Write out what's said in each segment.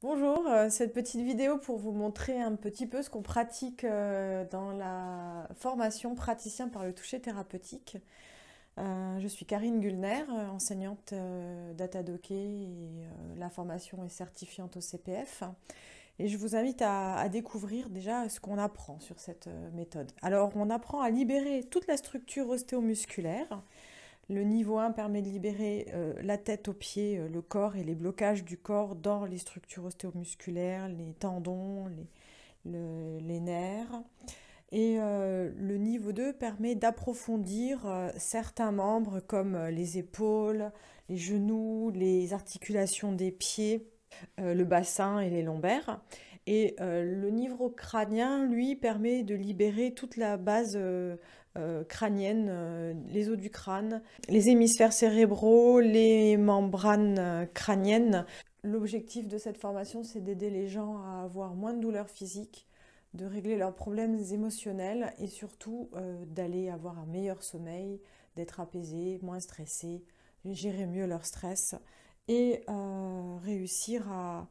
Bonjour, cette petite vidéo pour vous montrer un petit peu ce qu'on pratique dans la formation praticien par le toucher thérapeutique. Je suis Karine Gulner, enseignante Datadoké et la formation est certifiante au CPF. Et je vous invite à découvrir déjà ce qu'on apprend sur cette méthode. Alors, on apprend à libérer toute la structure ostéomusculaire. Le niveau 1 permet de libérer la tête aux pieds, le corps et les blocages du corps dans les structures ostéomusculaires, les tendons, les nerfs. Et le niveau 2 permet d'approfondir certains membres comme les épaules, les genoux, les articulations des pieds, le bassin et les lombaires. Et le niveau crânien, lui, permet de libérer toute la base crânienne, les os du crâne, les hémisphères cérébraux, les membranes crâniennes. L'objectif de cette formation, c'est d'aider les gens à avoir moins de douleurs physiques, de régler leurs problèmes émotionnels et surtout d'aller avoir un meilleur sommeil, d'être apaisés, moins stressés, gérer mieux leur stress et réussir à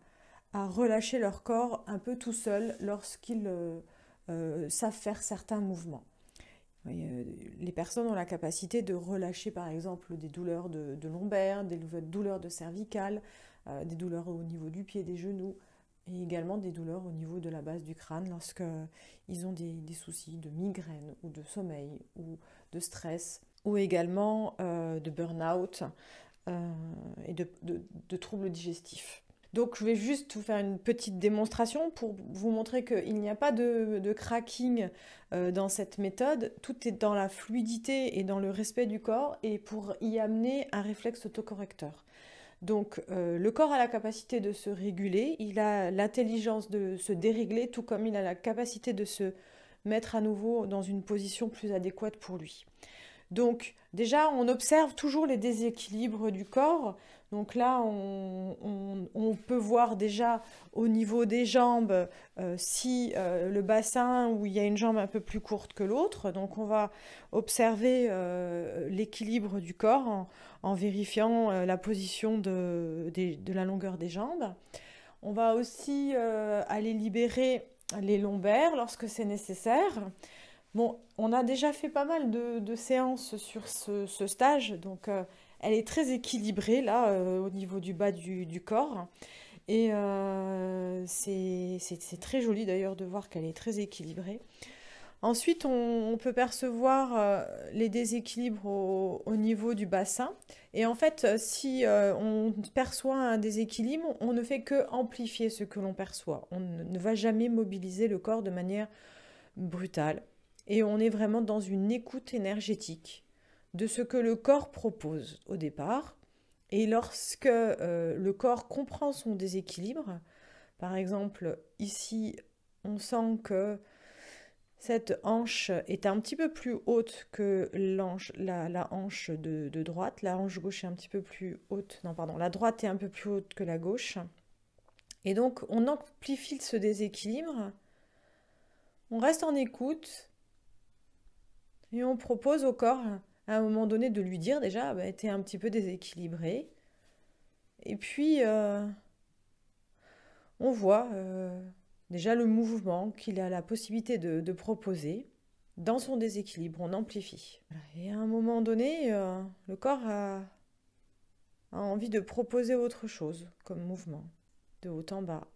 relâcher leur corps un peu tout seul lorsqu'ils savent faire certains mouvements. Les personnes ont la capacité de relâcher par exemple des douleurs de lombaires, des douleurs de cervicales, des douleurs au niveau du pied, des genoux, et également des douleurs au niveau de la base du crâne lorsqu'ils ont des soucis de migraine ou de sommeil ou de stress, ou également de burn-out et de troubles digestifs. Donc je vais juste vous faire une petite démonstration pour vous montrer qu'il n'y a pas de cracking dans cette méthode. Tout est dans la fluidité et dans le respect du corps et pour y amener un réflexe autocorrecteur. Donc le corps a la capacité de se réguler, il a l'intelligence de se dérégler, tout comme il a la capacité de se mettre à nouveau dans une position plus adéquate pour lui. Donc déjà, on observe toujours les déséquilibres du corps. Donc là, on peut voir déjà au niveau des jambes si le bassin où il y a une jambe un peu plus courte que l'autre. Donc on va observer l'équilibre du corps en vérifiant la position de la longueur des jambes. On va aussi aller libérer les lombaires lorsque c'est nécessaire. Bon, on a déjà fait pas mal de séances sur ce stage, donc elle est très équilibrée là au niveau du bas du corps. Et c'est très joli d'ailleurs de voir qu'elle est très équilibrée. Ensuite, on peut percevoir les déséquilibres au niveau du bassin. Et en fait, si on perçoit un déséquilibre, on ne fait que amplifier ce que l'on perçoit. On ne va jamais mobiliser le corps de manière brutale. Et on est vraiment dans une écoute énergétique de ce que le corps propose au départ. Et lorsque le corps comprend son déséquilibre, par exemple ici on sent que cette hanche est un petit peu plus haute que la hanche de droite, la hanche gauche est un petit peu plus haute, non pardon, la droite est un peu plus haute que la gauche. Et donc on amplifie ce déséquilibre, on reste en écoute. Et on propose au corps, à un moment donné, de lui dire déjà, bah, t'es un petit peu déséquilibré. Et puis, on voit déjà le mouvement qu'il a la possibilité de proposer dans son déséquilibre. On amplifie. Et à un moment donné, le corps a envie de proposer autre chose comme mouvement, de haut en bas,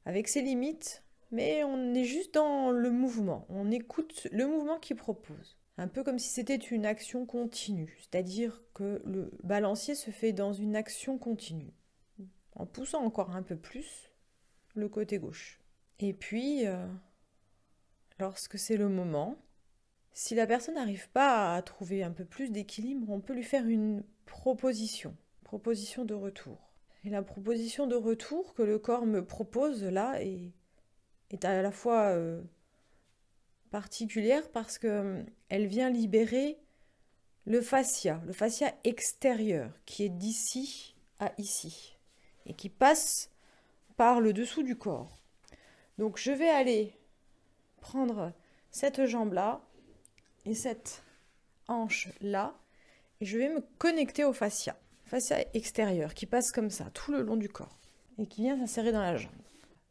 avec ses limites, mais on est juste dans le mouvement. On écoute le mouvement qu'il propose. Un peu comme si c'était une action continue, c'est-à-dire que le balancier se fait dans une action continue, en poussant encore un peu plus le côté gauche. Et puis, lorsque c'est le moment, si la personne n'arrive pas à trouver un peu plus d'équilibre, on peut lui faire une proposition de retour. Et la proposition de retour que le corps me propose là est à la fois particulière parce qu'elle vient libérer le fascia extérieur qui est d'ici à ici et qui passe par le dessous du corps. Donc je vais aller prendre cette jambe-là et cette hanche-là et je vais me connecter au fascia extérieur qui passe comme ça tout le long du corps et qui vient s'insérer dans la jambe.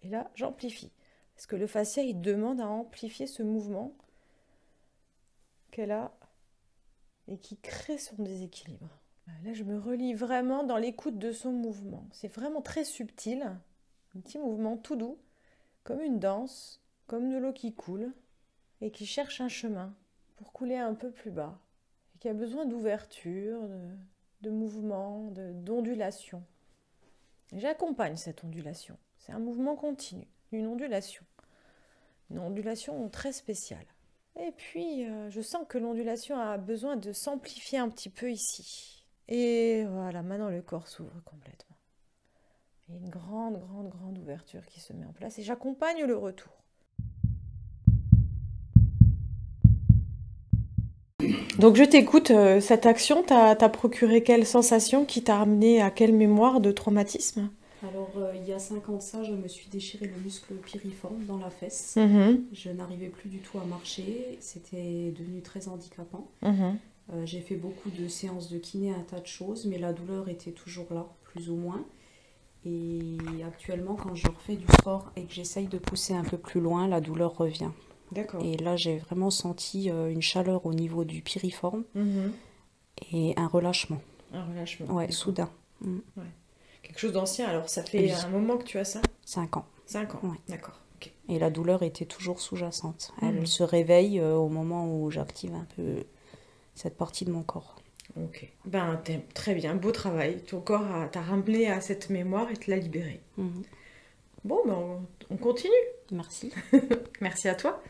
Et là, j'amplifie. Parce que le fascia, il demande à amplifier ce mouvement qu'elle a et qui crée son déséquilibre. Là, je me relie vraiment dans l'écoute de son mouvement. C'est vraiment très subtil, un petit mouvement tout doux, comme une danse, comme de l'eau qui coule et qui cherche un chemin pour couler un peu plus bas. Et qui a besoin d'ouverture, de mouvement, d'ondulation. J'accompagne cette ondulation. C'est un mouvement continu, une ondulation. Une ondulation très spéciale. Et puis, je sens que l'ondulation a besoin de s'amplifier un petit peu ici. Et voilà, maintenant le corps s'ouvre complètement. Il y a une grande, grande, grande ouverture qui se met en place et j'accompagne le retour. Donc je t'écoute, cette action t'a procuré quelle sensation qui t'a amené à quelle mémoire de traumatisme? Alors, il y a 5 ans de ça, je me suis déchiré le muscle piriforme dans la fesse. Je n'arrivais plus du tout à marcher, c'était devenu très handicapant. J'ai fait beaucoup de séances de kiné, un tas de choses, mais la douleur était toujours là, plus ou moins. Et actuellement, quand je refais du sport et que j'essaye de pousser un peu plus loin, la douleur revient. D'accord. Et là, j'ai vraiment senti une chaleur au niveau du piriforme et un relâchement. Un relâchement. Ouais, soudain. Ouais. Quelque chose d'ancien, alors ça fait un moment que tu as ça? 5 ans. 5 ans, ouais. D'accord. Okay. Et la douleur était toujours sous-jacente. Elle se réveille au moment où j'active un peu cette partie de mon corps. Ok. Ben, très bien, beau travail. Ton corps t'a ramené à cette mémoire et te l'a libérée. Bon, ben, on continue. Merci. Merci à toi.